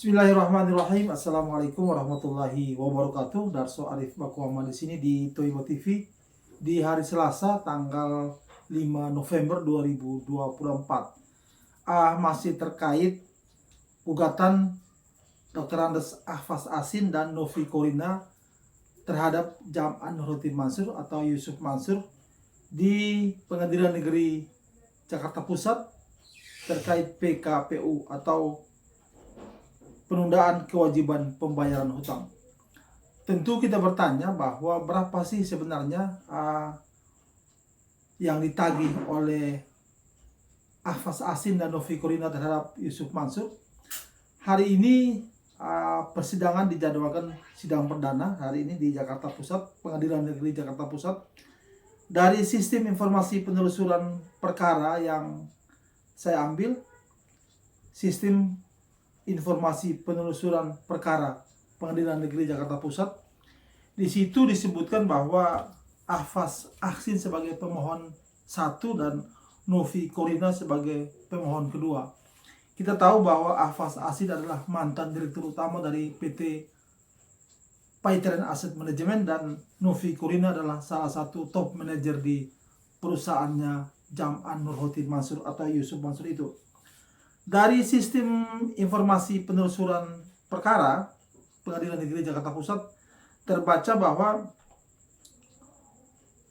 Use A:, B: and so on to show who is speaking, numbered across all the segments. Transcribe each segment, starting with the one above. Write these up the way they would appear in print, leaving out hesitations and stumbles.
A: Bismillahirrahmanirrahim. Assalamualaikum warahmatullahi wabarakatuh. Darso Arif Bakuama di sini di Toibo TV di hari Selasa tanggal 5 November 2024. Masih terkait gugatan Dr. Andes Ahfaz Asin dan Novi Korina terhadap Jam'an Nurhotin Mansur atau Yusuf Mansur di Pengadilan Negeri Jakarta Pusat terkait PKPU atau penundaan kewajiban pembayaran hutang. Tentu kita bertanya bahwa berapa sih sebenarnya yang ditagih oleh Ahfaz Asin dan Novi Korina terhadap Yusuf Mansur. Hari ini persidangan dijadwalkan sidang perdana hari ini di Jakarta Pusat, Pengadilan Negeri Jakarta Pusat. Dari sistem informasi penelusuran perkara yang saya ambil, sistem informasi penelusuran perkara Pengadilan Negeri Jakarta Pusat, di situ disebutkan bahwa Ahfaz Asin sebagai pemohon 1 dan Novi Korina sebagai pemohon kedua. Kita tahu bahwa Ahfaz Asin adalah mantan direktur utama dari PT Paiteren Asset Management dan Novi Korina adalah salah satu top manajer di perusahaannya Jam'an Nurhotin Mansur atau Yusuf Mansur itu. Dari sistem informasi penelusuran perkara Pengadilan Negeri Jakarta Pusat terbaca bahwa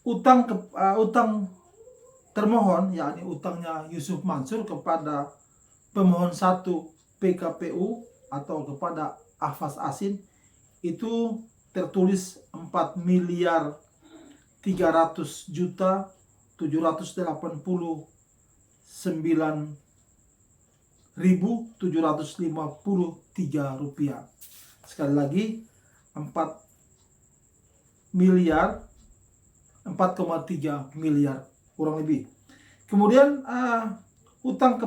A: utang termohon, yakni utangnya Yusuf Mansur kepada pemohon 1 PKPU atau kepada Ahfaz Asin itu tertulis 4.300.789.753 rupiah. Sekali lagi 4,3 miliar kurang lebih. Kemudian utang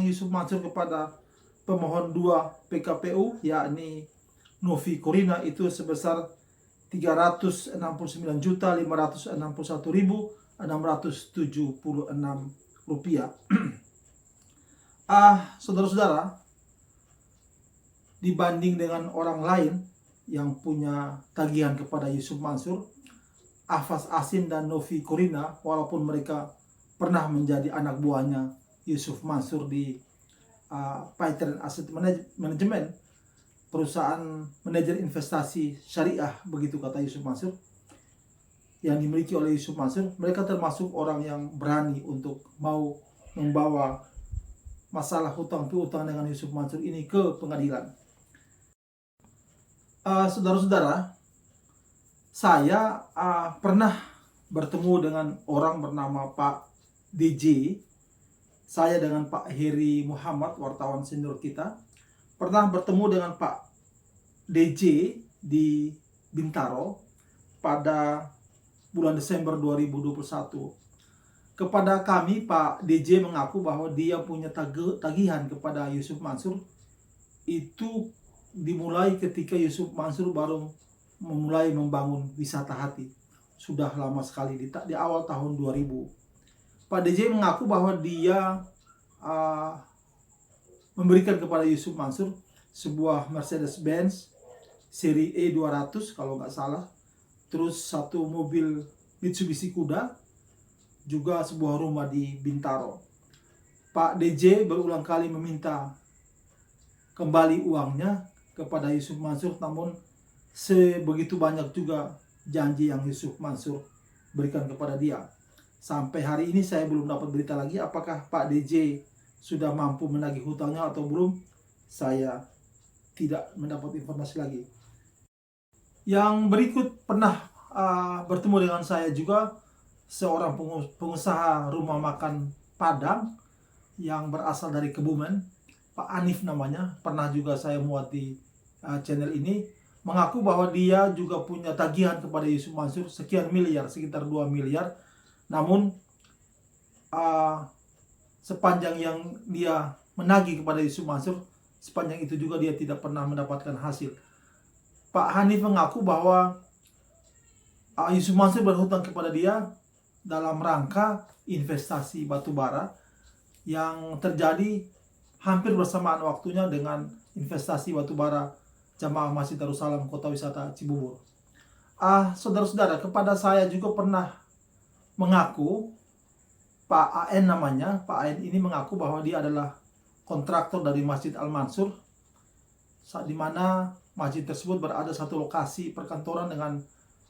A: Yusuf Mansur kepada pemohon 2 PKPU yakni Novi Korina itu sebesar 369.561.676 rupiah. Saudara-saudara, dibanding dengan orang lain yang punya tagihan kepada Yusuf Mansur, Ahfaz Asin dan Novi Korina, walaupun mereka pernah menjadi anak buahnya Yusuf Mansur di Paiteren Asset Management, perusahaan manajer investasi syariah, begitu kata Yusuf Mansur, yang dimiliki oleh Yusuf Mansur, mereka termasuk orang yang berani untuk mau membawa masalah hutang piutang dengan Yusuf Mansur ini ke pengadilan. Saudara-saudara, saya pernah bertemu dengan orang bernama Pak DJ. Saya dengan Pak Heri Muhammad, wartawan senior kita, pernah bertemu dengan Pak DJ di Bintaro pada bulan Desember 2021. Kepada kami, Pak DJ mengaku bahwa dia punya tagihan kepada Yusuf Mansur itu dimulai ketika Yusuf Mansur baru memulai membangun wisata hati. Sudah lama sekali, di awal tahun 2000. Pak DJ mengaku bahwa dia memberikan kepada Yusuf Mansur sebuah Mercedes-Benz seri E200 kalau nggak salah, terus satu mobil Mitsubishi Kuda, juga sebuah rumah di Bintaro. Pak DJ berulang kali meminta kembali uangnya kepada Yusuf Mansur, namun sebegitu banyak juga janji yang Yusuf Mansur berikan kepada dia. Sampai hari ini saya belum dapat berita lagi apakah Pak DJ sudah mampu menagih hutangnya atau belum. Saya tidak mendapat informasi lagi. Yang berikut pernah bertemu dengan saya juga seorang pengusaha rumah makan Padang yang berasal dari Kebumen, Pak Anif namanya, pernah juga saya muat di channel ini, mengaku bahwa dia juga punya tagihan kepada Yusuf Mansur sekian miliar, sekitar 2 miliar. Namun sepanjang yang dia menagih kepada Yusuf Mansur, sepanjang itu juga dia tidak pernah mendapatkan hasil. Pak Hanif mengaku bahwa Yusuf Mansur berhutang kepada dia dalam rangka investasi batubara yang terjadi hampir bersamaan waktunya dengan investasi batubara Jamaah Masjid Darussalam Kota Wisata Cibubur. Saudara-saudara, kepada saya juga pernah mengaku, Pak AN namanya, Pak AN ini mengaku bahwa dia adalah kontraktor dari Masjid Al-Mansur, di mana masjid tersebut berada satu lokasi perkantoran dengan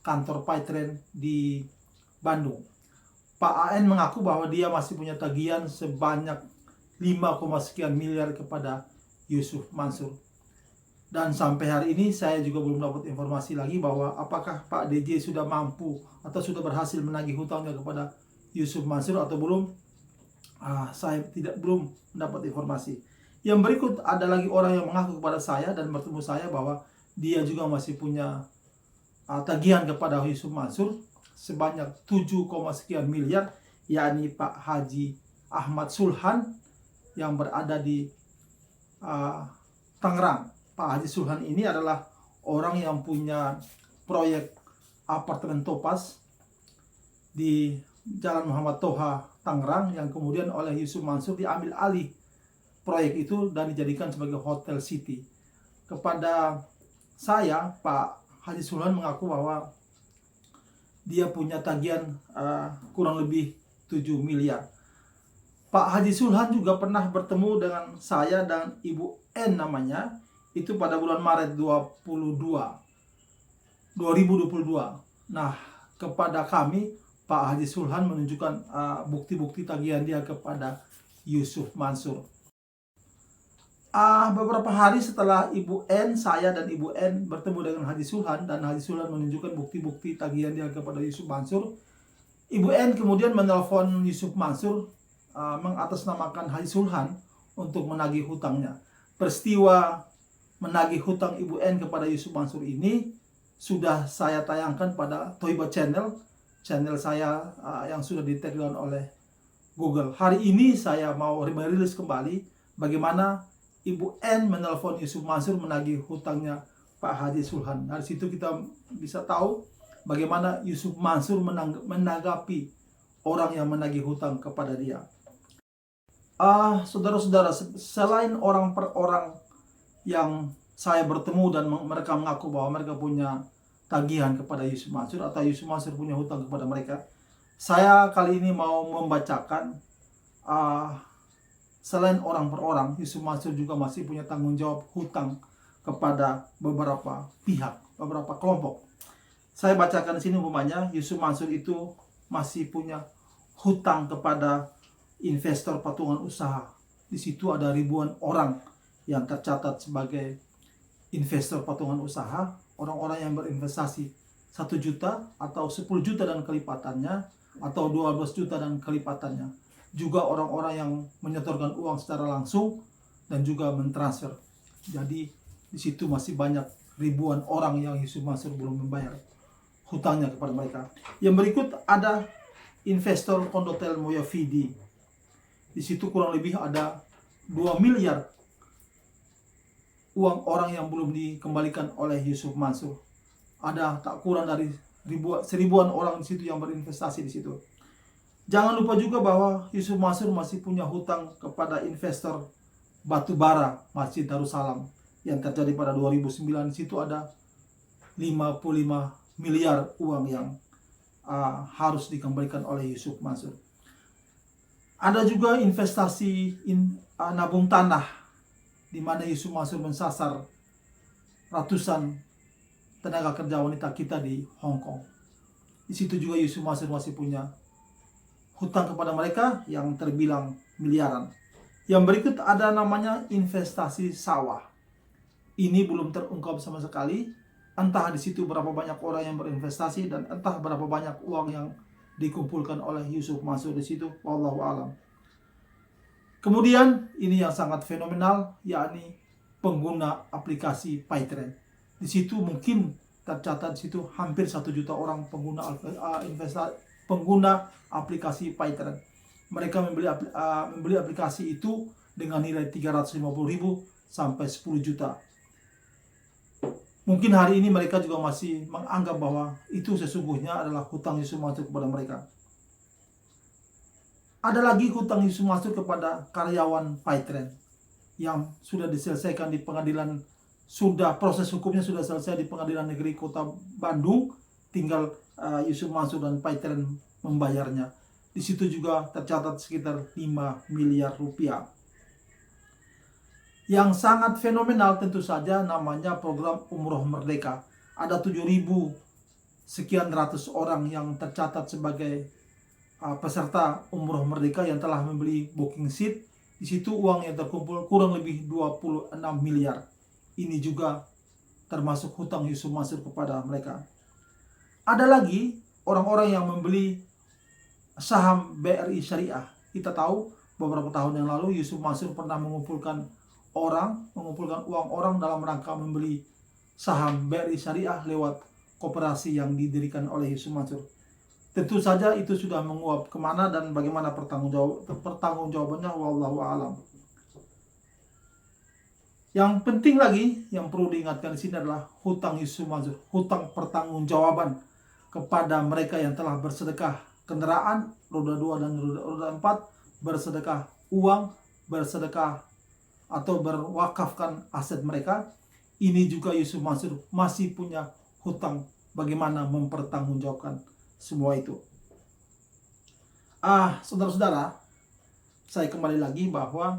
A: kantor Paitren di Bandung. Pak AN mengaku bahwa dia masih punya tagihan sebanyak 5, sekian miliar kepada Yusuf Mansur. Dan sampai hari ini saya juga belum dapat informasi lagi bahwa apakah Pak DJ sudah mampu atau sudah berhasil menagih hutangnya kepada Yusuf Mansur atau belum. Saya belum mendapat informasi. Yang berikut ada lagi orang yang mengaku kepada saya dan bertemu saya bahwa dia juga masih punya tagihan kepada Yusuf Mansur sebanyak 7, sekian miliar, yakni Pak Haji Ahmad Sulhan yang berada di Tangerang. Pak Haji Sulhan ini adalah orang yang punya proyek apartemen Topas di Jalan Muhammad Toha, Tangerang, yang kemudian oleh Yusuf Mansur diambil alih proyek itu dan dijadikan sebagai Hotel City. Kepada saya, Pak Haji Sulhan mengaku bahwa dia punya tagihan kurang lebih 7 miliar. Pak Haji Sulhan juga pernah bertemu dengan saya dan Ibu N namanya, itu pada bulan Maret 2022. Nah, kepada kami, Pak Haji Sulhan menunjukkan bukti-bukti tagihan dia kepada Yusuf Mansur. Beberapa hari setelah Ibu N, saya dan Ibu N bertemu dengan Haji Sulhan, dan Haji Sulhan menunjukkan bukti-bukti tagihan dia kepada Yusuf Mansur, Ibu N kemudian menelpon Yusuf Mansur mengatasnamakan Haji Sulhan untuk menagih hutangnya. Peristiwa menagih hutang Ibu N kepada Yusuf Mansur ini sudah saya tayangkan pada Toiba channel saya yang sudah di-tag down oleh Google. Hari ini saya mau merilis kembali bagaimana Ibu N menelpon Yusuf Mansur menagih hutangnya Pak Haji Sulhan. Dari situ kita bisa tahu bagaimana Yusuf Mansur menanggapi orang yang menagih hutang kepada dia. Saudara-saudara, selain orang per orang yang saya bertemu dan mereka mengaku bahwa mereka punya tagihan kepada Yusuf Mansur atau Yusuf Mansur punya hutang kepada mereka, saya kali ini mau membacakan selain orang per orang, Yusuf Mansur juga masih punya tanggung jawab hutang kepada beberapa pihak, beberapa kelompok. Saya bacakan di sini umpamanya Yusuf Mansur itu masih punya hutang kepada investor patungan usaha. Di situ ada ribuan orang yang tercatat sebagai investor patungan usaha, orang-orang yang berinvestasi 1 juta atau 10 juta dan kelipatannya, atau 12 juta dan kelipatannya. Juga orang-orang yang menyetorkan uang secara langsung dan juga mentransfer. Jadi di situ masih banyak ribuan orang yang Yusuf Mansur belum membayar hutangnya kepada mereka. Yang berikut ada investor Kondotel Moyofidi. Di situ kurang lebih ada 2 miliar uang orang yang belum dikembalikan oleh Yusuf Mansur. Ada tak kurang dari seribuan orang di situ yang berinvestasi di situ. Jangan lupa juga bahwa Yusuf Mansur masih punya hutang kepada investor batubara Masjid Darussalam yang terjadi pada 2009. Di situ ada 55 miliar uang yang harus dikembalikan oleh Yusuf Mansur. Ada juga investasi nabung tanah, di mana Yusuf Mansur mensasar ratusan tenaga kerja wanita kita di Hong Kong. Di situ juga Yusuf Mansur masih punya hutang kepada mereka yang terbilang miliaran. Yang berikut ada namanya investasi sawah. Ini belum terungkap sama sekali. Entah di situ berapa banyak orang yang berinvestasi dan entah berapa banyak uang yang dikumpulkan oleh Yusuf Mansur di situ. Wallahu a'lam. Kemudian ini yang sangat fenomenal, yakni pengguna aplikasi Paitren. Di situ mungkin tercatat di situ hampir 1 juta orang pengguna aplikasi Paitren. Mereka membeli aplikasi itu dengan nilai 350.000 sampai 10 juta. Mungkin hari ini mereka juga masih menganggap bahwa itu sesungguhnya adalah hutang Yusuf Mansur kepada mereka. Ada lagi hutang Yusuf Mansur kepada karyawan Paitren. yang sudah diselesaikan di pengadilan, proses hukumnya sudah selesai di Pengadilan Negeri Kota Bandung, tinggal Yusuf Mansur dan Paiteren membayarnya. Di situ juga tercatat sekitar 5 miliar rupiah. Yang sangat fenomenal tentu saja namanya program Umroh Merdeka. Ada 7.000 sekian ratus orang yang tercatat sebagai peserta Umroh Merdeka yang telah membeli booking seat. Di situ uang yang terkumpul kurang lebih 26 miliar. Ini juga termasuk hutang Yusuf Mansur kepada mereka. Ada lagi orang-orang yang membeli saham BRI Syariah. Kita tahu beberapa tahun yang lalu Yusuf Mansur pernah mengumpulkan uang orang dalam rangka membeli saham BRI Syariah lewat koperasi yang didirikan oleh Yusuf Mansur. Tentu saja itu sudah menguap kemana dan bagaimana pertanggungjawabannya, wallahu a'lam. Yang penting lagi yang perlu diingatkan di sini adalah hutang Yusuf Mansur, hutang pertanggungjawaban kepada mereka yang telah bersedekah kendaraan roda 2 dan roda 4, bersedekah uang, bersedekah atau berwakafkan aset mereka. Ini juga Yusuf Mansur masih punya hutang, bagaimana mempertanggungjawabkan semua itu. Saudara-saudara, saya kembali lagi bahwa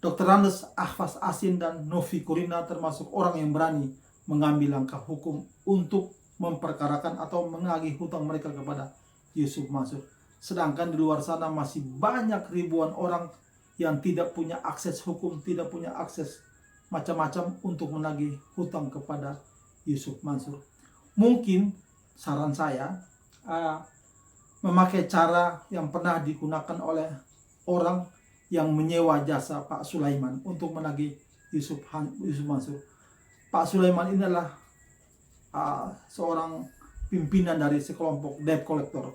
A: Dr. Randes Ahfaz Asin dan Novi Kurina termasuk orang yang berani mengambil langkah hukum untuk memperkarakan atau menagih hutang mereka kepada Yusuf Mansur. Sedangkan di luar sana masih banyak ribuan orang yang tidak punya akses hukum, tidak punya akses macam-macam untuk menagih hutang kepada Yusuf Mansur. Mungkin saran saya memakai cara yang pernah digunakan oleh orang yang menyewa jasa Pak Sulaiman untuk menagih Yusuf Mansur. Pak Sulaiman ini adalah seorang pimpinan dari sekelompok debt collector.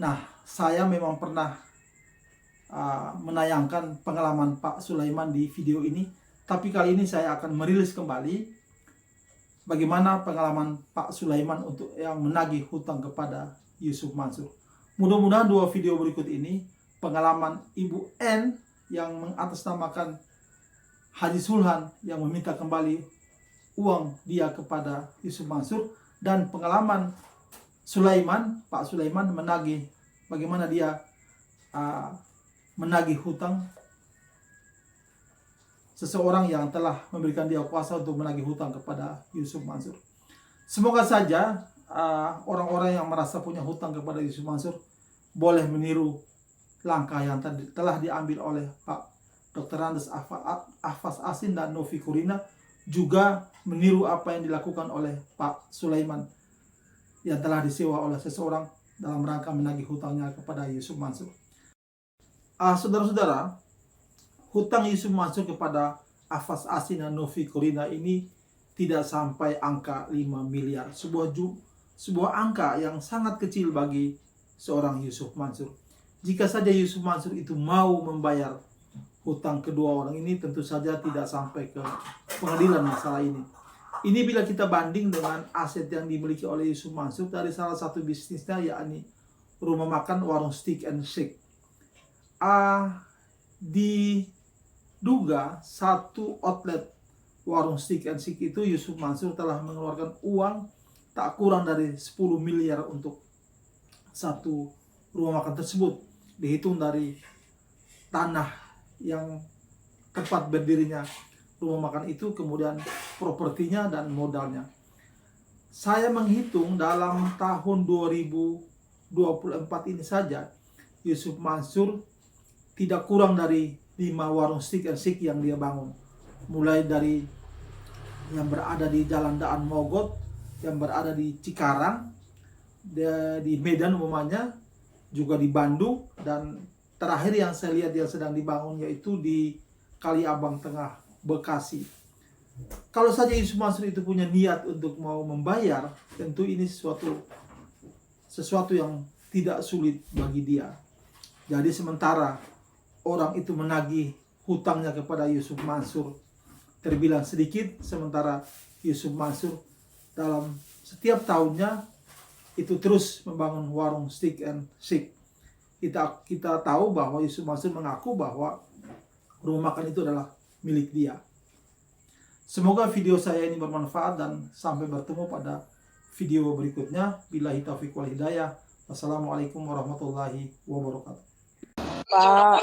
A: Nah, saya memang pernah menayangkan pengalaman Pak Sulaiman di video ini, tapi kali ini saya akan merilis kembali bagaimana pengalaman Pak Sulaiman untuk yang menagih hutang kepada Yusuf Mansur. Mudah-mudahan 2 video berikut ini, pengalaman Ibu N yang mengatasnamakan Haji Sulhan yang meminta kembali uang dia kepada Yusuf Mansur, dan pengalaman Pak Sulaiman menagih, bagaimana dia menagih hutang seseorang yang telah memberikan dia kuasa untuk menagih hutang kepada Yusuf Mansur. Semoga saja orang-orang yang merasa punya hutang kepada Yusuf Mansur boleh meniru langkah yang telah diambil oleh Pak Dr. Randes Ahfaz Asin dan Novi Kurina, juga meniru apa yang dilakukan oleh Pak Sulaiman yang telah disewa oleh seseorang dalam rangka menagih hutangnya kepada Yusuf Mansur. Saudara-saudara, hutang Yusuf Mansur kepada Ahfaz Asin dan Novi Kurina ini tidak sampai angka 5 miliar. Sebuah angka yang sangat kecil bagi seorang Yusuf Mansur. Jika saja Yusuf Mansur itu mau membayar hutang kedua orang ini, tentu saja tidak sampai ke pengadilan masalah ini. Ini bila kita banding dengan aset yang dimiliki oleh Yusuf Mansur dari salah satu bisnisnya, yakni rumah makan warung Steak and Shake. Diduga satu outlet warung Steak and Shake itu Yusuf Mansur telah mengeluarkan uang tak kurang dari 10 miliar untuk satu rumah makan tersebut, dihitung dari tanah yang tempat berdirinya rumah makan itu, kemudian propertinya dan modalnya. Saya menghitung dalam tahun 2024 ini saja Yusuf Mansur tidak kurang dari 5 warung Steak and Shake yang dia bangun. Mulai dari yang berada di Jalan Daan Mogot, yang berada di Cikarang, di Medan umumnya, juga di Bandung, dan terakhir yang saya lihat yang sedang dibangun yaitu di Kaliabang Tengah, Bekasi. Kalau saja Yusuf Mansur itu punya niat untuk mau membayar, tentu ini sesuatu yang tidak sulit bagi dia. Jadi sementara orang itu menagih hutangnya kepada Yusuf Mansur terbilang sedikit, sementara Yusuf Mansur dalam setiap tahunnya itu terus membangun warung Steak and Shake. Kita tahu bahwa Yusuf Mansur mengaku bahwa rumah makan itu adalah milik dia. Semoga video saya ini bermanfaat dan sampai bertemu pada video berikutnya. Billahi taufiq wal hidayah. Wassalamualaikum warahmatullahi wabarakatuh.
B: Pak.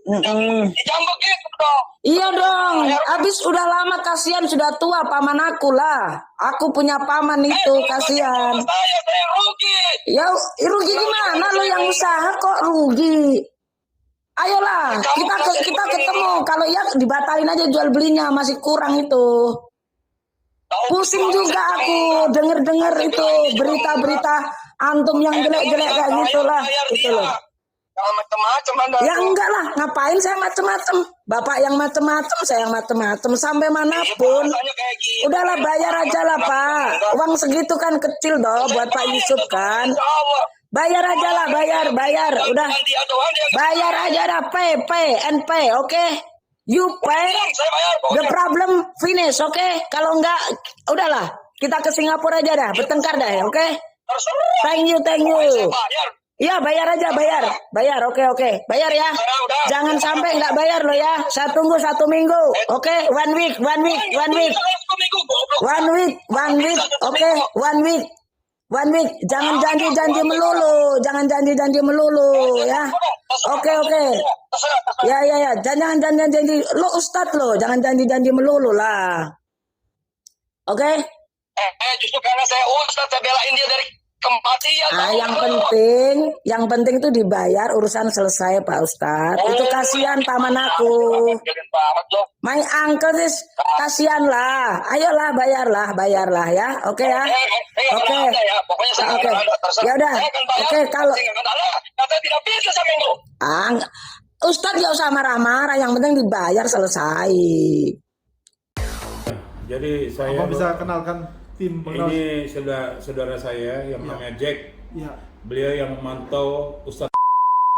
C: Jangan begitu dong.
B: Iya dong, habis udah lama, kasihan, sudah tua paman aku lah. Aku punya paman itu, kasihan.
C: Saya rugi.
B: Ya rugi gimana, lo yang usaha kok rugi. Ayolah, kita ketemu. Kalau ya dibatalin aja jual belinya, masih kurang itu. Pusing juga aku denger itu berita-berita antum yang jelek-jelek kayak gitulah, gitu loh.
C: Jangan macam-macam Anda.
B: Ya enggak lah, ngapain saya macem-macem? Bapak yang macem-macem, saya yang macem-macem, sampai manapun. Udahlah, bayar aja lah Pak. Uang segitu kan kecil dong buat Pak Yusuf kan. Bayar aja lah, bayar. Udah, bayar aja dah, pay, oke? You pay, the problem finish, oke? Kalau enggak, udahlah, kita ke Singapura aja dah, bertengkar dah, oke? Thank you. Iya, bayar aja, bayar, oke, bayar ya. Jangan sampai nggak bayar lo ya. Saya tunggu 1 minggu, oke? One week, oke? One week. Jangan janji-janji melulu, ya. Oke. Ya. Jangan janji. Lo ustadz lo, jangan janji melulu lah. Oke?
C: Justru karena saya ustadz, saya belain dia dari kematian.
B: Yang penting itu dibayar, urusan selesai Pak Ustadz. Itu kasihan paman aku. My uncle is kasihan lah. Ayolah bayarlah ya. Oke ya. Oke. Ya udah. Oke, kalau
C: saya tidak bisa sama itu.
B: Ustadz gak usah marah-marah, yang penting dibayar, selesai.
D: Jadi saya
A: bisa kenalkan tim pengawas?
D: ini saudara saya yang namanya Jack.
A: Ya.
D: Beliau yang memantau Ustadz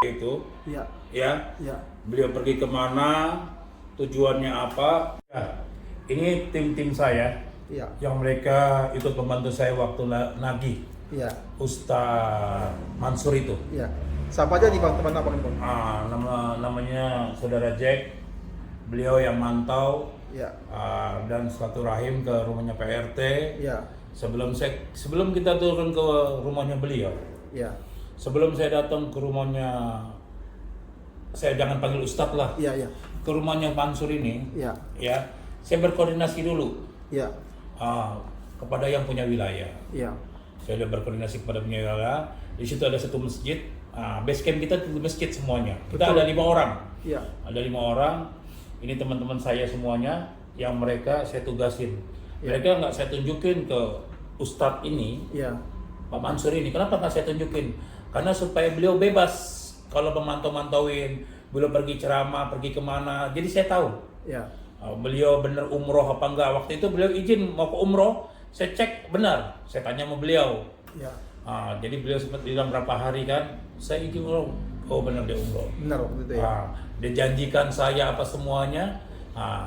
D: itu.
A: Ya.
D: Ya. Beliau pergi kemana, tujuannya apa. Ya. Ini tim saya
A: Ya.
D: yang mereka ikut membantu saya waktu nagih
A: Ya.
D: Ustadz Mansur itu.
A: Ya. Siapa aja nih Bang, teman abang ini Bang?
D: Namanya saudara Jack. Beliau yang mantau.
A: Ya.
D: Dan silaturahim ke rumahnya PRT.
A: Ya.
D: Sebelum kita turun ke rumahnya beliau,
A: Ya.
D: sebelum saya datang ke rumahnya, saya jangan panggil Ustadz lah,
A: Ya.
D: ke rumahnya Mansur ini,
A: Ya.
D: saya berkoordinasi dulu
A: Ya.
D: kepada yang punya wilayah.
A: Ya.
D: Saya sudah berkoordinasi kepada punya wilayah. Di situ ada satu masjid. Base camp kita di masjid semuanya. Kita
A: Betul.
D: ada 5 orang.
A: Ya.
D: Ada 5 orang. Ini teman-teman saya semuanya yang mereka saya tugasin.
A: Ya.
D: Mereka nggak saya tunjukin ke Ustadz ini,
A: Ya.
D: Pak Mansur ini. Kenapa nggak saya tunjukin? Karena supaya beliau bebas kalau memantau-mantauin, beliau pergi ceramah, pergi kemana. Jadi saya tahu
A: Ya.
D: beliau benar umroh apa enggak. Waktu itu beliau izin mau ke umroh, saya cek benar. Saya tanya sama beliau.
A: Ya.
D: Jadi beliau sempat bilang berapa hari kan, saya izin umroh. Oh benar dia umroh.
A: Benar waktu itu ya.
D: Dia janjikan saya apa semuanya.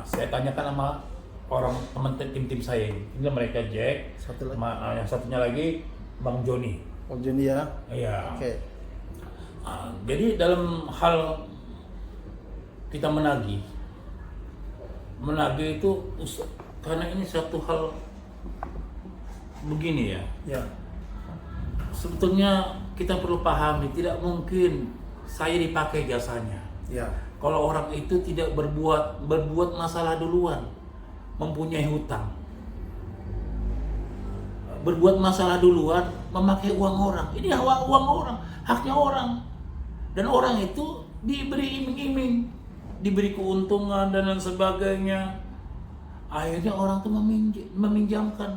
D: Saya tanyakan sama orang teman tim saya ini. Ini mereka Jack.
A: Satu lagi.
D: Yang satunya lagi Bang Joni.
A: Oh Joni ya.
D: Iya.
A: Oke.
D: Jadi dalam hal kita menagih itu karena ini satu hal begini ya.
A: Ya.
D: Sebetulnya kita perlu pahami, tidak mungkin saya dipakai jasanya.
A: Ya.
D: Kalau orang itu tidak berbuat masalah duluan, mempunyai hutang, berbuat masalah duluan, memakai uang orang. Ini uang orang, haknya orang. Dan orang itu diberi iming-iming, diberi keuntungan dan lain sebagainya. Akhirnya orang itu meminjamkan,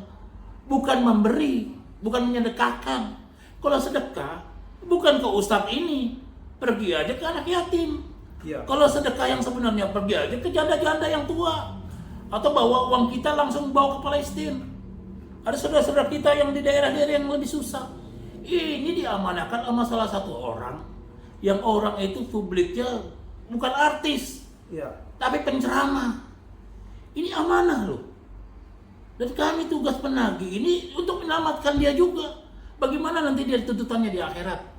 D: bukan memberi, bukan menyedekahkan. Kalau sedekah, bukan ke ustadz ini, pergi aja ke anak yatim.
A: Ya.
D: Kalau sedekah yang sebenarnya pergi aja ke janda-janda yang tua, atau bawa uang kita langsung bawa ke Palestina. Ada saudara-saudara kita yang di daerah-daerah yang lebih susah. Ini diamanahkan sama salah satu orang, yang orang itu publiknya bukan artis,
A: Ya.
D: tapi penceramah. Ini amanah loh. Dan kami tugas penagih ini untuk menyelamatkan dia juga. Bagaimana nanti dia tuntutannya di akhirat?